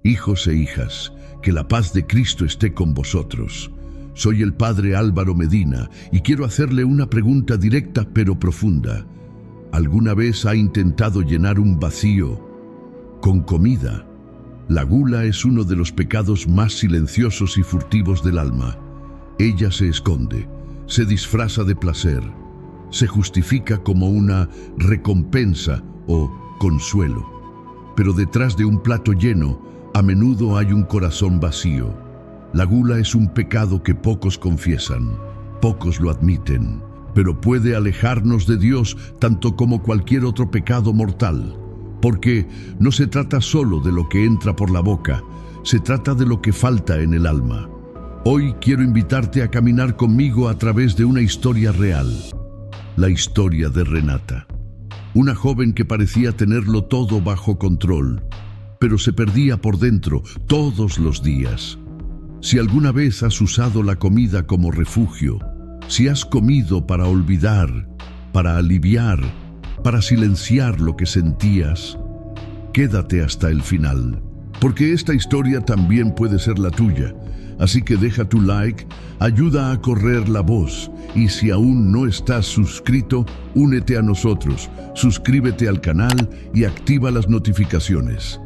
Hijos e hijas, que la paz de Cristo esté con vosotros. Soy el padre Álvaro Medina y quiero hacerle una pregunta directa pero profunda. ¿Alguna vez ha intentado llenar un vacío con comida? La gula es uno de los pecados más silenciosos y furtivos del alma. Ella se esconde, se disfraza de placer, se justifica como una recompensa o consuelo. Pero detrás de un plato lleno, a menudo hay un corazón vacío. La gula es un pecado que pocos confiesan, pocos lo admiten, pero puede alejarnos de Dios tanto como cualquier otro pecado mortal, porque no se trata solo de lo que entra por la boca, se trata de lo que falta en el alma. Hoy quiero invitarte a caminar conmigo a través de una historia real, la historia de Renata. Una joven que parecía tenerlo todo bajo control, pero se perdía por dentro todos los días. Si alguna vez has usado la comida como refugio, si has comido para olvidar, para aliviar, para silenciar lo que sentías, quédate hasta el final, porque esta historia también puede ser la tuya. Así que deja tu like, ayuda a correr la voz, y si aún no estás suscrito, únete a nosotros, suscríbete al canal y activa las notificaciones.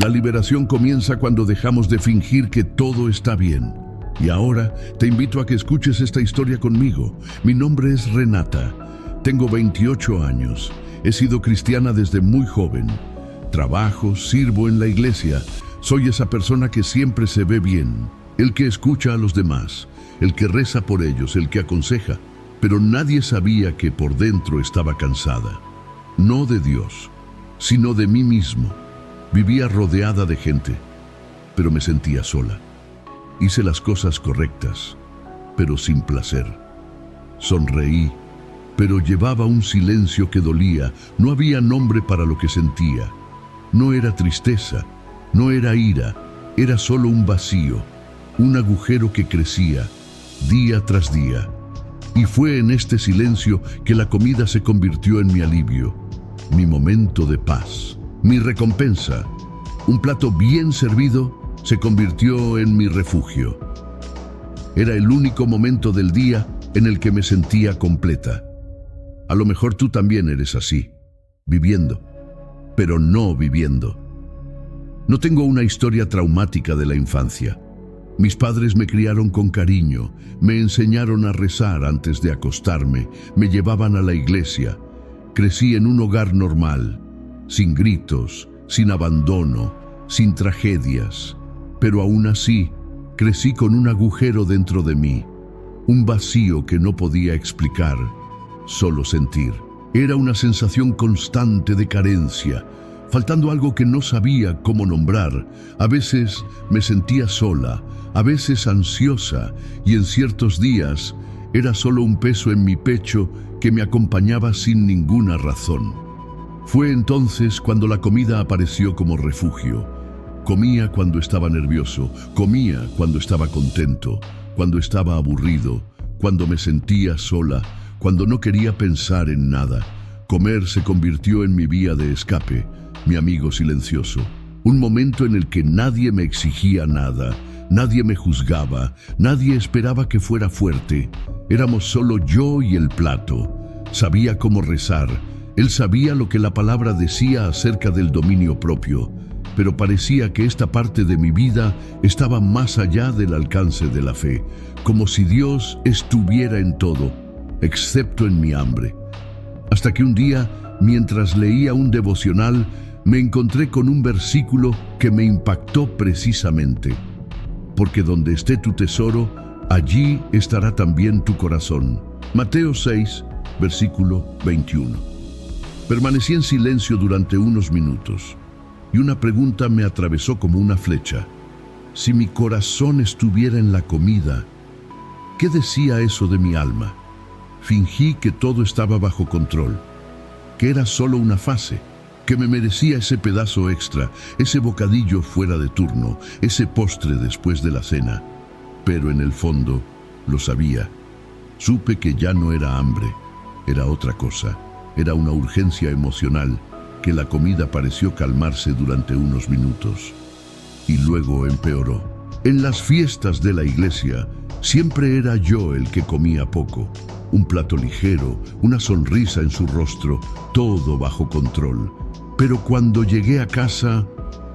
La liberación comienza cuando dejamos de fingir que todo está bien. Y ahora te invito a que escuches esta historia conmigo. Mi nombre es Renata, tengo 28 años, he sido cristiana desde muy joven. Trabajo, sirvo en la iglesia, soy esa persona que siempre se ve bien. El que escucha a los demás, el que reza por ellos, el que aconseja, pero nadie sabía que por dentro estaba cansada. No de Dios, sino de mí mismo. Vivía rodeada de gente, pero me sentía sola. Hice las cosas correctas, pero sin placer. Sonreí, pero llevaba un silencio que dolía. No había nombre para lo que sentía. No era tristeza, no era ira, era solo un vacío. Un agujero que crecía día tras día. Y fue en este silencio que la comida se convirtió en mi alivio, mi momento de paz, mi recompensa. Un plato bien servido se convirtió en mi refugio. Era el único momento del día en el que me sentía completa. A lo mejor tú también eres así, viviendo, pero no viviendo. No tengo una historia traumática de la infancia. Mis padres me criaron con cariño, me enseñaron a rezar antes de acostarme, me llevaban a la iglesia. Crecí en un hogar normal, sin gritos, sin abandono, sin tragedias. Pero aún así, crecí con un agujero dentro de mí, un vacío que no podía explicar, solo sentir. Era una sensación constante de carencia, faltando algo que no sabía cómo nombrar. A veces me sentía sola, a veces ansiosa, y en ciertos días era solo un peso en mi pecho que me acompañaba sin ninguna razón. Fue entonces cuando la comida apareció como refugio. Comía cuando estaba nervioso, comía cuando estaba contento, cuando estaba aburrido, cuando me sentía sola, cuando no quería pensar en nada. Comer se convirtió en mi vía de escape, mi amigo silencioso. Un momento en el que nadie me exigía nada, nadie me juzgaba, nadie esperaba que fuera fuerte. Éramos solo yo y el plato. Sabía cómo rezar. Él sabía lo que la palabra decía acerca del dominio propio, pero parecía que esta parte de mi vida estaba más allá del alcance de la fe, como si Dios estuviera en todo, excepto en mi hambre. Hasta que un día, mientras leía un devocional, me encontré con un versículo que me impactó precisamente. Porque donde esté tu tesoro, allí estará también tu corazón. Mateo 6, versículo 21. Permanecí en silencio durante unos minutos, y una pregunta me atravesó como una flecha. Si mi corazón estuviera en la comida, ¿qué decía eso de mi alma? Fingí que todo estaba bajo control, que era solo una fase, que me merecía ese pedazo extra, ese bocadillo fuera de turno, ese postre después de la cena. Pero en el fondo, lo sabía. Supe que ya no era hambre, era otra cosa, era una urgencia emocional, que la comida pareció calmarse durante unos minutos. y luego empeoró. En las fiestas de la iglesia, siempre era yo el que comía poco. Un plato ligero, una sonrisa en su rostro, todo bajo control. Pero cuando llegué a casa,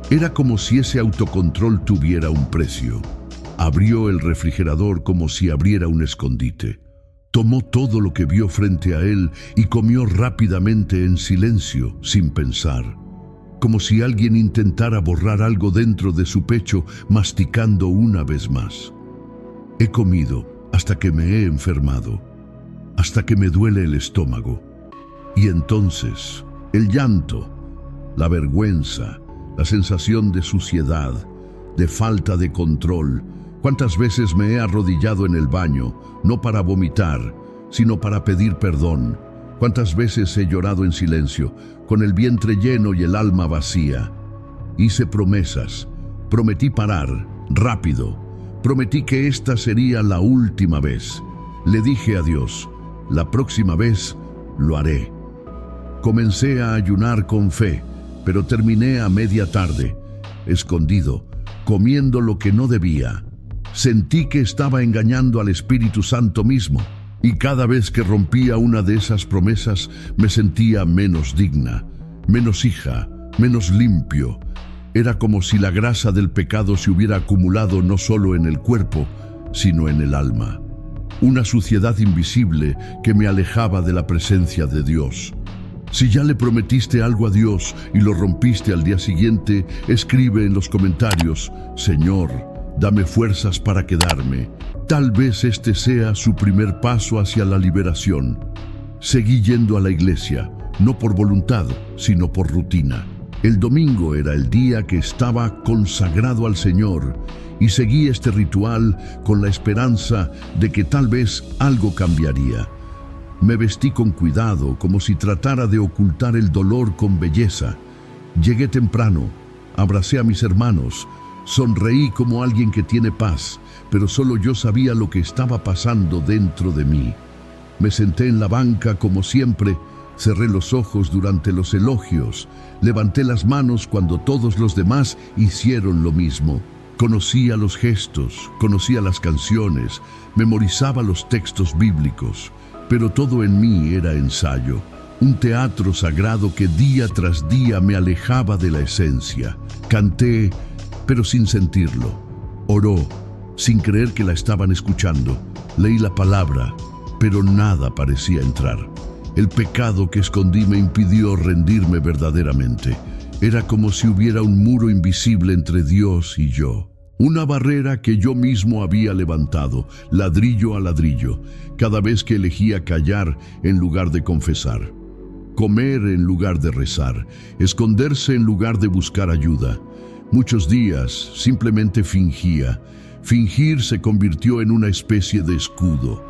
era como si ese autocontrol tuviera un precio. Abrió el refrigerador como si abriera un escondite. Tomó todo lo que vio frente a él y comió rápidamente en silencio, sin pensar. Como si alguien intentara borrar algo dentro de su pecho, masticando una vez más. He comido hasta que me he enfermado, hasta que me duele el estómago. Y entonces, el llanto, la vergüenza, la sensación de suciedad, de falta de control. ¿Cuántas veces me he arrodillado en el baño, no para vomitar, sino para pedir perdón? ¿Cuántas veces he llorado en silencio, con el vientre lleno y el alma vacía? Hice promesas, prometí parar, rápido. Prometí que esta sería la última vez. Le dije a Dios, la próxima vez lo haré. Comencé a ayunar con fe, pero terminé a media tarde, escondido, comiendo lo que no debía. Sentí que estaba engañando al Espíritu Santo mismo, y cada vez que rompía una de esas promesas me sentía menos digna, menos hija, menos limpio. Era como si la grasa del pecado se hubiera acumulado no solo en el cuerpo, sino en el alma. Una suciedad invisible que me alejaba de la presencia de Dios. Si ya le prometiste algo a Dios y lo rompiste al día siguiente, escribe en los comentarios, Señor, dame fuerzas para quedarme. Tal vez este sea su primer paso hacia la liberación. Seguí yendo a la iglesia, no por voluntad, sino por rutina. El domingo era el día que estaba consagrado al Señor y seguí este ritual con la esperanza de que tal vez algo cambiaría. Me vestí con cuidado, como si tratara de ocultar el dolor con belleza. Llegué temprano, abracé a mis hermanos, sonreí como alguien que tiene paz, pero solo yo sabía lo que estaba pasando dentro de mí. Me senté en la banca como siempre, cerré los ojos durante los elogios, levanté las manos cuando todos los demás hicieron lo mismo. Conocía los gestos, conocía las canciones, memorizaba los textos bíblicos, pero todo en mí era ensayo, un teatro sagrado que día tras día me alejaba de la esencia. Canté, pero sin sentirlo. Oró, sin creer que la estaban escuchando. Leí la palabra, pero nada parecía entrar. El pecado que escondí me impidió rendirme verdaderamente. Era como si hubiera un muro invisible entre Dios y yo. Una barrera que yo mismo había levantado, ladrillo a ladrillo, cada vez que elegía callar en lugar de confesar. Comer en lugar de rezar, esconderse en lugar de buscar ayuda. Muchos días simplemente fingía. Fingir se convirtió en una especie de escudo.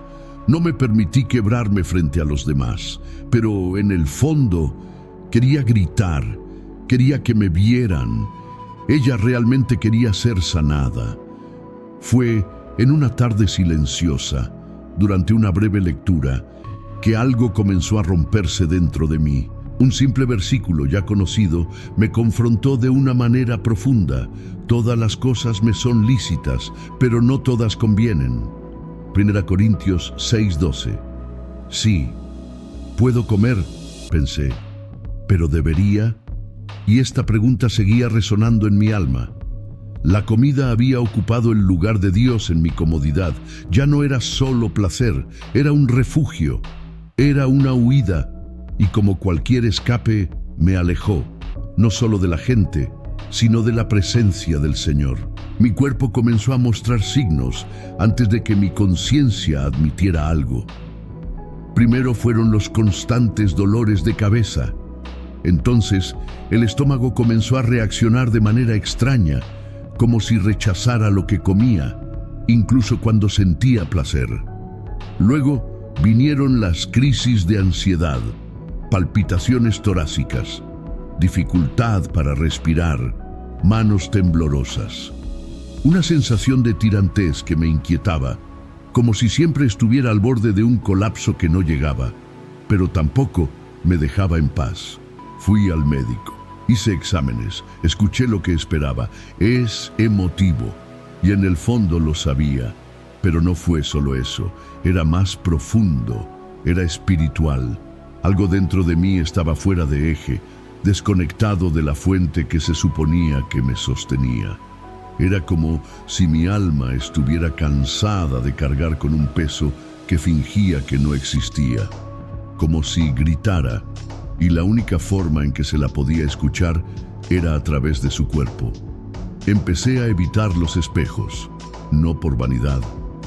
No me permití quebrarme frente a los demás, pero en el fondo quería gritar, quería que me vieran. Ella realmente quería ser sanada. Fue en una tarde silenciosa, durante una breve lectura, que algo comenzó a romperse dentro de mí. Un simple versículo ya conocido me confrontó de una manera profunda. Todas las cosas me son lícitas, pero no todas convienen. 1 Corintios 6:12. Sí, puedo comer, pensé, pero ¿debería? Y esta pregunta seguía resonando en mi alma. La comida había ocupado el lugar de Dios en mi comodidad. Ya no era solo placer, era un refugio, era una huida. Y como cualquier escape, me alejó, no solo de la gente, sino de la presencia del Señor. Mi cuerpo comenzó a mostrar signos antes de que mi conciencia admitiera algo. Primero fueron los constantes dolores de cabeza. Entonces, el estómago comenzó a reaccionar de manera extraña, como si rechazara lo que comía, incluso cuando sentía placer. Luego vinieron las crisis de ansiedad, palpitaciones torácicas, dificultad para respirar, manos temblorosas. Una sensación de tirantez que me inquietaba, como si siempre estuviera al borde de un colapso que no llegaba, pero tampoco me dejaba en paz. Fui al médico. Hice exámenes, escuché lo que esperaba. Es emotivo, y en el fondo lo sabía. Pero no fue solo eso, era más profundo, era espiritual. Algo dentro de mí estaba fuera de eje, desconectado de la fuente que se suponía que me sostenía. Era como si mi alma estuviera cansada de cargar con un peso que fingía que no existía. Como si gritara, y la única forma en que se la podía escuchar era a través de su cuerpo. Empecé a evitar los espejos, no por vanidad,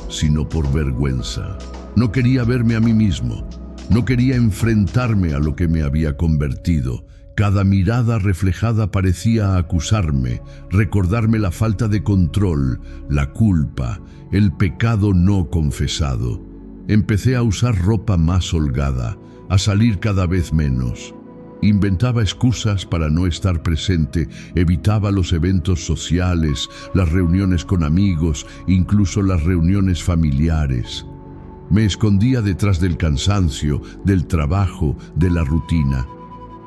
sino por vergüenza. No quería verme a mí mismo, no quería enfrentarme a lo que me había convertido. Cada mirada reflejada parecía acusarme, recordarme la falta de control, la culpa, el pecado no confesado. Empecé a usar ropa más holgada, a salir cada vez menos. Inventaba excusas para no estar presente, evitaba los eventos sociales, las reuniones con amigos, incluso las reuniones familiares. Me escondía detrás del cansancio, del trabajo, de la rutina.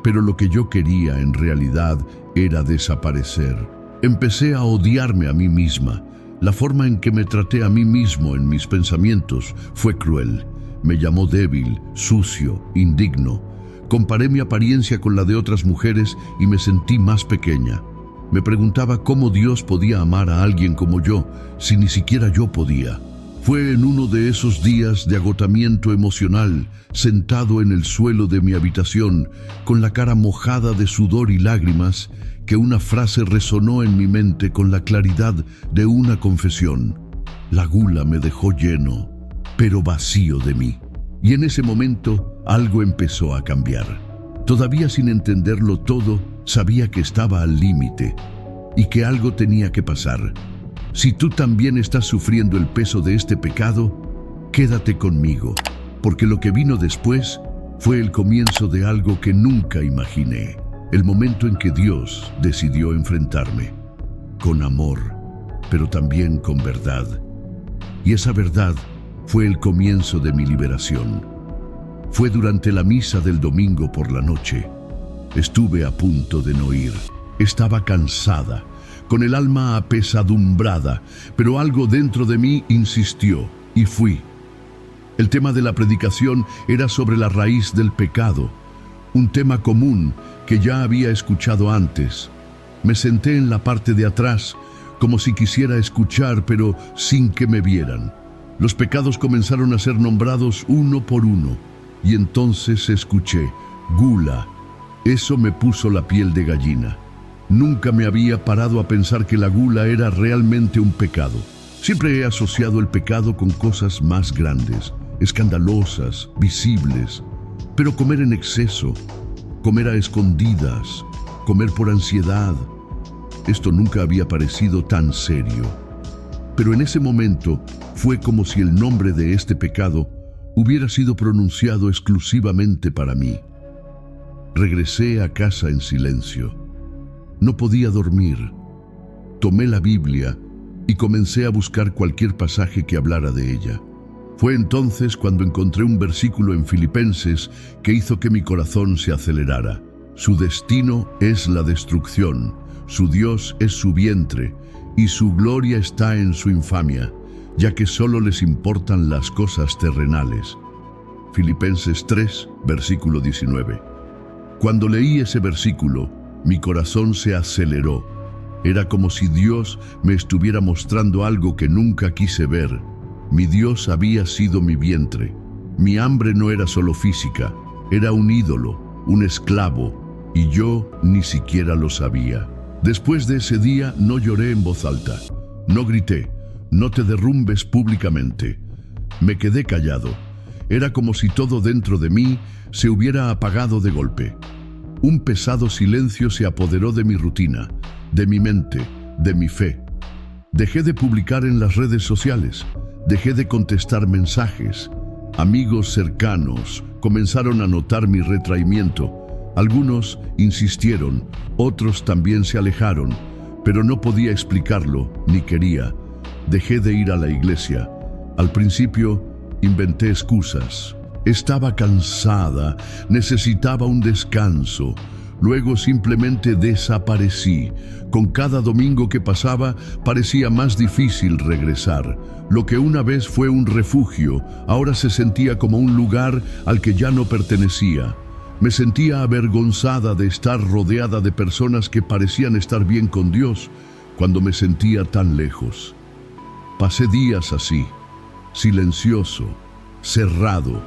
Pero lo que yo quería en realidad era desaparecer. Empecé a odiarme a mí misma. La forma en que me traté a mí mismo en mis pensamientos fue cruel. Me llamó débil, sucio, indigno. Comparé mi apariencia con la de otras mujeres y me sentí más pequeña. Me preguntaba cómo Dios podía amar a alguien como yo, si ni siquiera yo podía. Fue en uno de esos días de agotamiento emocional, sentado en el suelo de mi habitación, con la cara mojada de sudor y lágrimas, que una frase resonó en mi mente con la claridad de una confesión. La gula me dejó lleno, pero vacío de mí. Y en ese momento algo empezó a cambiar. Todavía sin entenderlo todo, sabía que estaba al límite y que algo tenía que pasar. Si tú también estás sufriendo el peso de este pecado, quédate conmigo, porque lo que vino después fue el comienzo de algo que nunca imaginé. El momento en que Dios decidió enfrentarme, con amor, pero también con verdad. Y esa verdad fue el comienzo de mi liberación. Fue durante la misa del domingo por la noche. Estuve a punto de no ir. Estaba cansada, con el alma apesadumbrada, pero algo dentro de mí insistió y fui. El tema de la predicación era sobre la raíz del pecado, un tema común que ya había escuchado antes. Me senté en la parte de atrás, como si quisiera escuchar, pero sin que me vieran. Los pecados comenzaron a ser nombrados uno por uno, y entonces escuché, gula. Eso me puso la piel de gallina. Nunca me había parado a pensar que la gula era realmente un pecado. Siempre he asociado el pecado con cosas más grandes, escandalosas, visibles. Pero comer en exceso, comer a escondidas, comer por ansiedad, esto nunca había parecido tan serio. Pero en ese momento fue como si el nombre de este pecado hubiera sido pronunciado exclusivamente para mí. Regresé a casa en silencio. No podía dormir. Tomé la Biblia y comencé a buscar cualquier pasaje que hablara de ella. Fue entonces cuando encontré un versículo en Filipenses que hizo que mi corazón se acelerara. Su destino es la destrucción, su Dios es su vientre, y su gloria está en su infamia, ya que solo les importan las cosas terrenales. Filipenses 3, versículo 19. Cuando leí ese versículo, mi corazón se aceleró. Era como si Dios me estuviera mostrando algo que nunca quise ver. Mi Dios había sido mi vientre. Mi hambre no era solo física, era un ídolo, un esclavo, y yo ni siquiera lo sabía. Después de ese día no lloré en voz alta, no grité, no te derrumbes públicamente. Me quedé callado. Era como si todo dentro de mí se hubiera apagado de golpe. Un pesado silencio se apoderó de mi rutina, de mi mente, de mi fe. Dejé de publicar en las redes sociales, dejé de contestar mensajes. Amigos cercanos comenzaron a notar mi retraimiento. Algunos insistieron, otros también se alejaron, pero no podía explicarlo, ni quería. Dejé de ir a la iglesia. Al principio, inventé excusas. Estaba cansada, necesitaba un descanso. Luego simplemente desaparecí. Con cada domingo que pasaba parecía más difícil regresar. Lo que una vez fue un refugio, ahora se sentía como un lugar al que ya no pertenecía. Me sentía avergonzada de estar rodeada de personas que parecían estar bien con Dios cuando me sentía tan lejos. Pasé días así, silencioso, cerrado,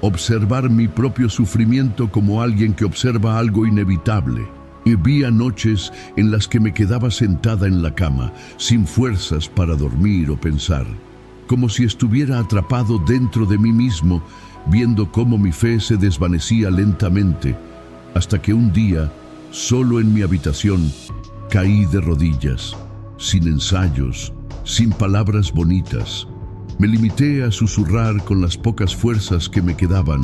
observar mi propio sufrimiento como alguien que observa algo inevitable. Y había noches en las que me quedaba sentada en la cama, sin fuerzas para dormir o pensar, como si estuviera atrapado dentro de mí mismo, viendo cómo mi fe se desvanecía lentamente, hasta que un día, solo en mi habitación, caí de rodillas, sin ensayos, sin palabras bonitas. Me limité a susurrar con las pocas fuerzas que me quedaban: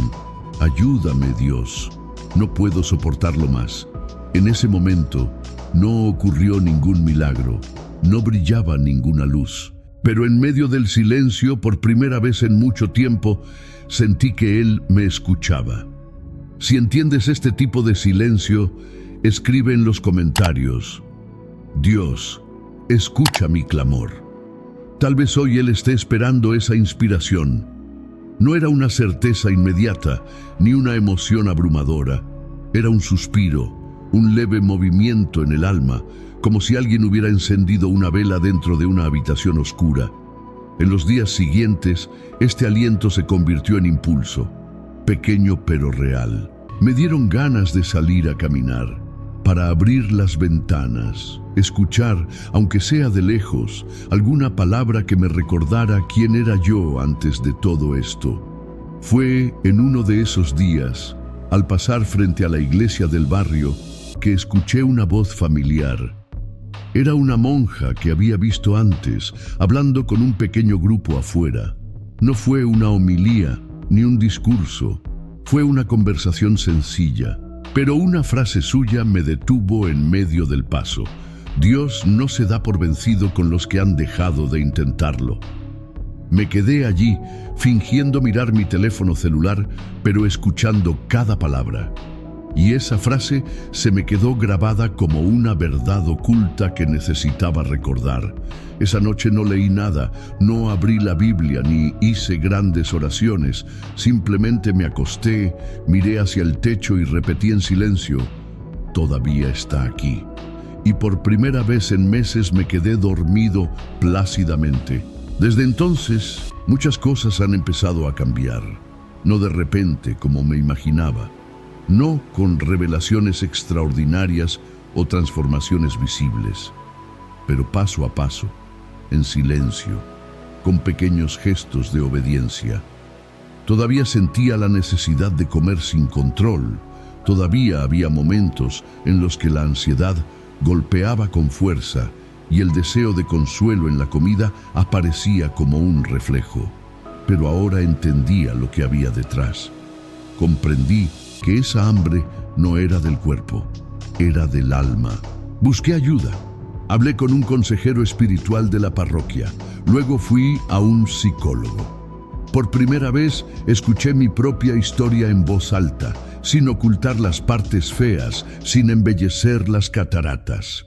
ayúdame, Dios, no puedo soportarlo más. En ese momento no ocurrió ningún milagro, no brillaba ninguna luz, pero en medio del silencio, por primera vez en mucho tiempo, sentí que Él me escuchaba. Si entiendes este tipo de silencio, escribe en los comentarios: Dios, escucha mi clamor. Tal vez hoy Él esté esperando esa inspiración. No era una certeza inmediata, ni una emoción abrumadora. Era un suspiro, un leve movimiento en el alma, como si alguien hubiera encendido una vela dentro de una habitación oscura. En los días siguientes, este aliento se convirtió en impulso, pequeño pero real. Me dieron ganas de salir a caminar, para abrir las ventanas, escuchar, aunque sea de lejos, alguna palabra que me recordara quién era yo antes de todo esto. Fue en uno de esos días, al pasar frente a la iglesia del barrio, que escuché una voz familiar. Era una monja que había visto antes, hablando con un pequeño grupo afuera. No fue una homilía, ni un discurso. Fue una conversación sencilla, pero una frase suya me detuvo en medio del paso. Dios no se da por vencido con los que han dejado de intentarlo. Me quedé allí, fingiendo mirar mi teléfono celular, pero escuchando cada palabra. Y esa frase se me quedó grabada como una verdad oculta que necesitaba recordar. Esa noche no leí nada, no abrí la Biblia ni hice grandes oraciones. Simplemente me acosté, miré hacia el techo y repetí en silencio: todavía está aquí. Y por primera vez en meses me quedé dormido plácidamente. Desde entonces, muchas cosas han empezado a cambiar. No de repente, como me imaginaba. No con revelaciones extraordinarias o transformaciones visibles, pero paso a paso, en silencio, con pequeños gestos de obediencia. Todavía sentía la necesidad de comer sin control. Todavía había momentos en los que la ansiedad golpeaba con fuerza y el deseo de consuelo en la comida aparecía como un reflejo. Pero ahora entendía lo que había detrás. Comprendí que esa hambre no era del cuerpo, era del alma. Busqué ayuda. Hablé con un consejero espiritual de la parroquia. Luego fui a un psicólogo. Por primera vez escuché mi propia historia en voz alta, sin ocultar las partes feas, sin embellecer las cataratas.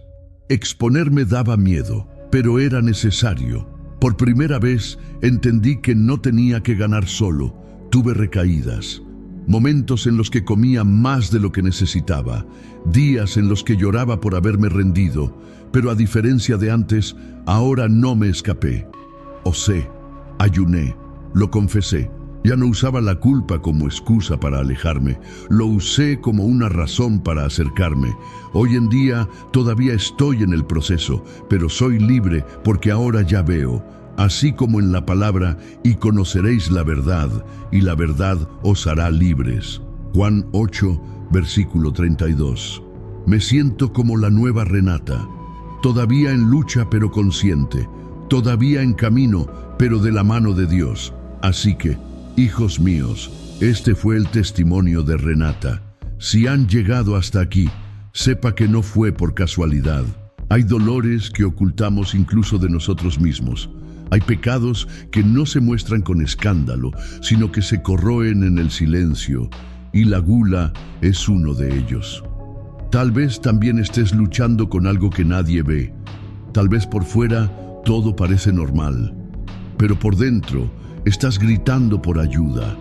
Exponerme daba miedo, pero era necesario. Por primera vez entendí que no tenía que ganar solo. Tuve recaídas. Momentos en los que comía más de lo que necesitaba, días en los que lloraba por haberme rendido, pero a diferencia de antes, ahora no me escapé. Osé, ayuné, lo confesé. Ya no usaba la culpa como excusa para alejarme, lo usé como una razón para acercarme. Hoy en día todavía estoy en el proceso, pero soy libre porque ahora ya veo. Así como en la palabra: y conoceréis la verdad, y la verdad os hará libres. Juan 8, versículo 32. Me siento como la nueva Renata, todavía en lucha pero consciente, todavía en camino pero de la mano de Dios. Así que, hijos míos, este fue el testimonio de Renata. Si han llegado hasta aquí, sepa que no fue por casualidad. Hay dolores que ocultamos incluso de nosotros mismos. Hay pecados que no se muestran con escándalo, sino que se corroen en el silencio, y la gula es uno de ellos. Tal vez también estés luchando con algo que nadie ve. Tal vez por fuera todo parece normal, pero por dentro estás gritando por ayuda.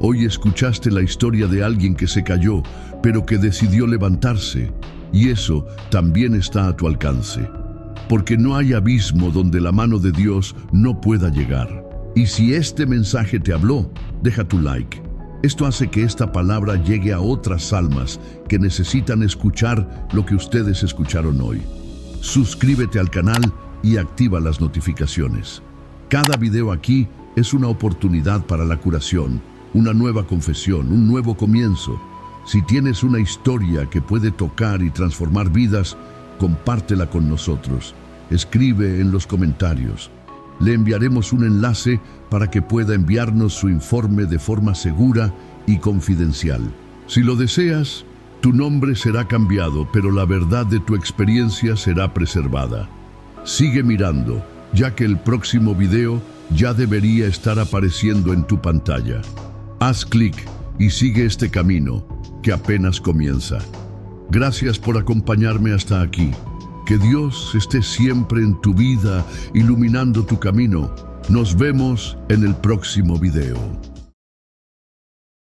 Hoy escuchaste la historia de alguien que se cayó, pero que decidió levantarse, y eso también está a tu alcance. Porque no hay abismo donde la mano de Dios no pueda llegar. Y si este mensaje te habló, deja tu like. Esto hace que esta palabra llegue a otras almas que necesitan escuchar lo que ustedes escucharon hoy. Suscríbete al canal y activa las notificaciones. Cada video aquí es una oportunidad para la curación, una nueva confesión, un nuevo comienzo. Si tienes una historia que puede tocar y transformar vidas, compártela con nosotros. Escribe en los comentarios. Le enviaremos un enlace para que pueda enviarnos su informe de forma segura y confidencial. Si lo deseas, tu nombre será cambiado, pero la verdad de tu experiencia será preservada. Sigue mirando, ya que el próximo video ya debería estar apareciendo en tu pantalla. Haz clic y sigue este camino, que apenas comienza. Gracias por acompañarme hasta aquí. Que Dios esté siempre en tu vida, iluminando tu camino. Nos vemos en el próximo video.